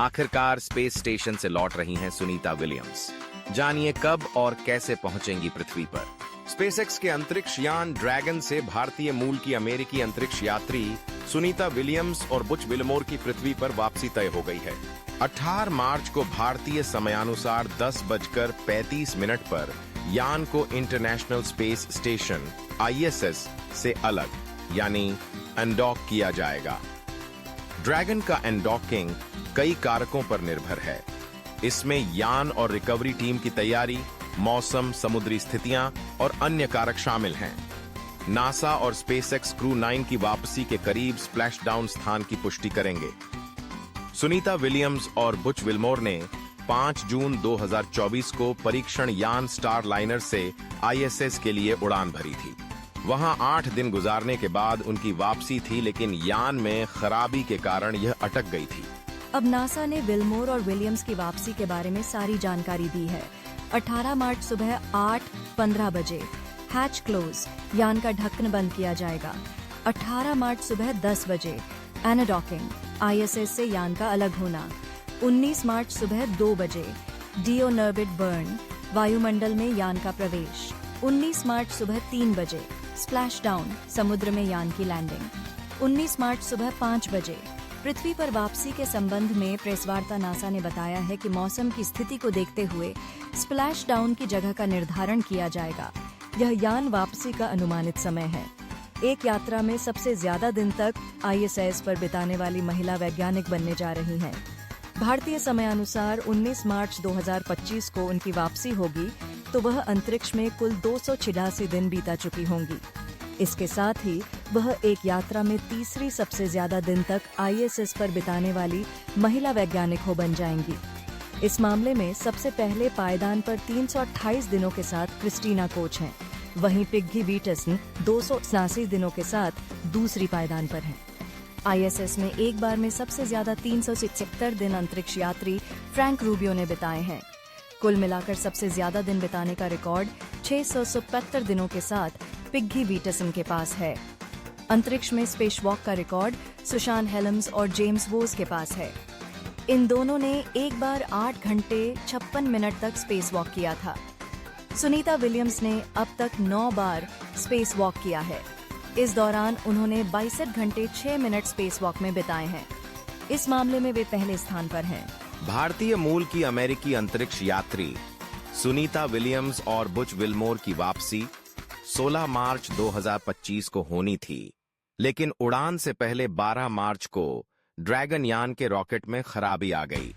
आखिरकार space station से लौट रही हैं सुनीता विलियम्स। जानिए कब और कैसे पहुंचेंगी पृथ्वी पर। स्पेसएक्स के अंतरिक्ष यान ड्रैगन से भारतीय मूल की अमेरिकी अंतरिक्ष यात्री सुनीता विलियम्स और बुच विलमोर की पृथ्वी पर वापसी तय हो गई है। 18 मार्च को भारतीय समयानुसार 10:35 पर यान को इंटरनेशनल स्पेस स्टेशन ISS से अलग यानी अनडॉक किया जाएगा। ड्रैगन का अनडॉकिंग कई कारकों पर निर्भर है। इसमें यान और रिकवरी टीम की तैयारी, मौसम, समुद्री स्थितियां और अन्य कारक शामिल हैं। नासा और स्पेसएक्स क्रू 9 की वापसी के करीब स्प्लैशडाउन स्थान की पुष्टि करेंगे। सुनीता विलियम्स और बुच विलमोर ने 5 जून 2024 को परीक्षण यान स्टारलाइनर से ISS के लिए उड़ान भरी थी। वहां 8 दिन गुजारने के बाद उनकी वापसी थी, लेकिन यान में खराबी के कारण यह अटक गई थी। अब नासा ने विलमोर और विलियम्स की वापसी के बारे में सारी जानकारी दी है। 18 मार्च सुबह 8:15 बजे हैच क्लोज, यान का ढक्कन बंद किया जाएगा। 18 मार्च सुबह 10 बजे एनाडॉकिंग, ISS से यान का अलग होना। 19 मार्च सुबह 2 बजे डीओनर्बिट बर्न, वायुमंडल में यान का प्रवेश। 19 मार्च सुबह 3 बजे स्प्लैशडाउन, समुद्र में यान की लैंडिंग। 19 मार्च सुबह 5 बजे पृथ्वी पर वापसी के संबंध में प्रेस वार्ता नासा ने बताया है कि मौसम की स्थिति को देखते हुए स्प्लैशडाउन की जगह का निर्धारण किया जाएगा। यह यान वापसी का अनुमानित समय है। एक यात्रा में सबसे ज्यादा दिन तक ISS पर बिताने वाली महिला वैज्ञानिक बनने जा रही हैं। भारतीय समयानुसार 19 मार्च 2025 को उनकी वापसी होगी, तो वह अंतरिक्ष में कुल 286 दिन बीता चुकी होंगी। इसके साथ ही वह एक यात्रा में तीसरी सबसे ज्यादा दिन तक ISS पर बिताने वाली महिला वैज्ञानिक हो बन जाएंगी। इस मामले में सबसे पहले पायदान पर 328 दिनों के साथ क्रिस्टीना कोच हैं। वहीं पिग्गी वीटसन 287 दिनों के साथ दूसरी पायदान पर हैं। ISS में एक बार में सबसे ज्यादा 376 दिन अंतरिक्ष यात्री फ्रैंक रूबियो ने बिताए हैं। कुल मिलाकर सबसे ज्यादा दिन बिताने का रिकॉर्ड 677 दिनों के साथ पिग्गी वीटसन के पास है। अंतरिक्ष में स्पेस वॉक का रिकॉर्ड सुशान हेलम्स और जेम्स वोज के पास है। इन दोनों ने एक बार 8 घंटे 56 मिनट तक स्पेस वॉक किया था। सुनीता विलियम्स ने अब तक 9 बार स्पेस वॉक किया है। इस दौरान उन्होंने 62 घंटे 6 मिनट स्पेस वॉक में बिताए हैं। इस मामले में वे पहले स्थान पर हैं। भारतीय मूल की अमेरिकी अंतरिक्ष यात्री सुनीता विलियम्स और बुच विलमोर की वापसी 16 मार्च 2025 को होनी थी, लेकिन उड़ान से पहले 12 मार्च को ड्रैगन यान के रॉकेट में खराबी आ गई।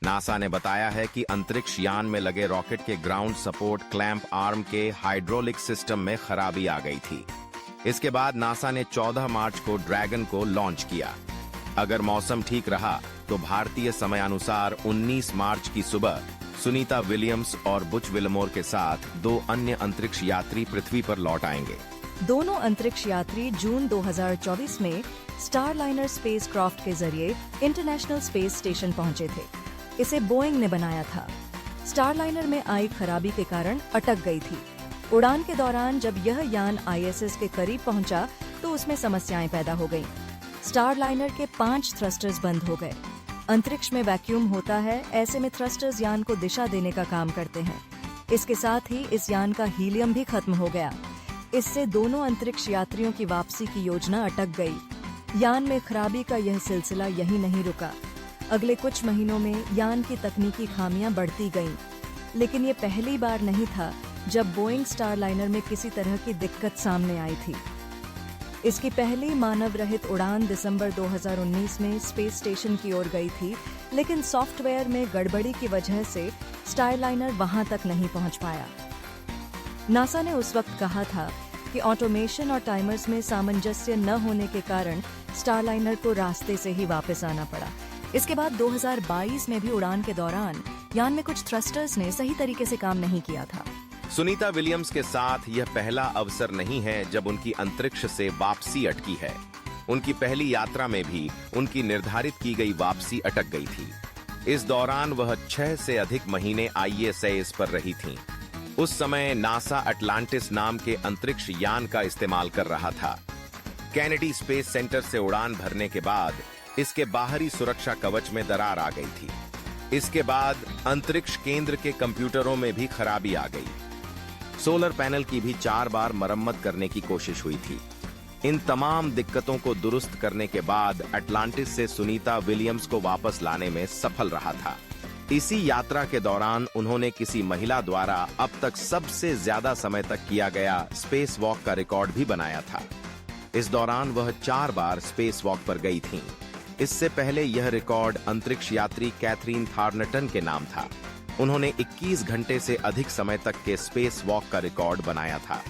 नासा ने बताया है कि अंतरिक्ष यान में लगे रॉकेट के ग्राउंड सपोर्ट क्लैंप आर्म के हाइड्रोलिक सिस्टम में खराबी आ गई थी। इसके बाद नासा ने 14 मार्च को ड्रैगन को लॉन्च किया। अगर मौसम ठीक रहा तो भारतीय समयानुसार 19 मार्च की सुबह सुनीता विलियम्स और बुच विलमोर के साथ 2 अन्य अंतरिक्ष यात्री पृथ्वी पर लौट आएंगे। दोनों अंतरिक्ष यात्री जून 2024 में स्टारलाइनर स्पेसक्राफ्ट के जरिए इंटरनेशनल स्पेस स्टेशन पहुंचे थे। इसे बोइंग ने बनाया था। स्टारलाइनर में आई खराबी के कारण अटक गई थी। उड़ान के दौरान जब यह यान ISS के करीब पहुंचा तो उसमें समस्याएं पैदा हो गईं। स्टारलाइनर के 5 थ्रस्टर्स बंद हो गए। अंतरिक्ष में वैक्यूम होता है, ऐसे में थ्रस्टर्स यान को दिशा देने का काम करते हैं। इसके साथ ही इस यान का हीलियम भी खत्म हो गया। इससे दोनों अंतरिक्ष यात्रियों की वापसी की योजना अटक गई। यान में खराबी का यह सिलसिला यहीं नहीं रुका। अगले कुछ महीनों में यान की तकनीकी खामियां बढ़ती गईं, लेकिन ये पहली बार नहीं था जब बोइंग स्टारलाइनर में किसी तरह की दिक्कत सामने आई थी। इसकी पहली मानव रहित उड़ान दिसंबर 2019 में स्पेस स्टेशन की ओर गई थी, लेकिन सॉफ्टवेयर में गड़बड़ी की वजह से स्टारलाइनर वहां तक नहीं पहुंच पाया। नासा ने उस वक्त कहा था कि ऑटोमेशन और टाइमर्स में सामंजस्य न होने के कारण स्टारलाइनर को रास्ते से ही वापस आना पड़ा। इसके बाद 2022 में भी उड़ान के दौरान यान में कुछ थ्रस्टर्स ने सही तरीके से काम नहीं किया था। सुनीता विलियम्स के साथ यह पहला अवसर नहीं है जब उनकी अंतरिक्ष से वापसी अटकी है। उनकी पहली यात्रा में भी उनकी निर्धारित की गई वापसी अटक गई थी। इस दौरान वह 6 से अधिक महीने ISS पर रही थीं। उस समय नासा अटलांटिस नाम के अंतरिक्ष यान का इस्तेमाल कर रहा था। कैनेडी स्पेस सेंटर से उड़ान भरने के बाद इसके बाहरी सुरक्षा कवच में दरार आ गई थी। इसके बाद अंतरिक्ष केंद्र के कंप्यूटरों में भी खराबी आ गई। सोलर पैनल की भी 4 बार मरम्मत करने की कोशिश हुई थी। इन तमाम दिक्कतों को दुरुस्त करने के बाद अटलांटिस से सुनीता विलियम्स को वापस लाने में सफल रहा था। इसी यात्रा के दौरान उन्होंने किसी महिला द्वारा अब तक सबसे ज्यादा समय तक किया गया स्पेस वॉक का रिकॉर्ड भी बनाया था। इस दौरान वह 4 बार स्पेस वॉक पर गई थीं। इससे पहले यह रिकॉर्ड अंतरिक्ष यात्री कैथरीन थॉर्नटन के नाम था। उन्होंने 21 घंटे से अधिक समय तक के स्पेस वॉक का रिकॉर्ड बनाया था।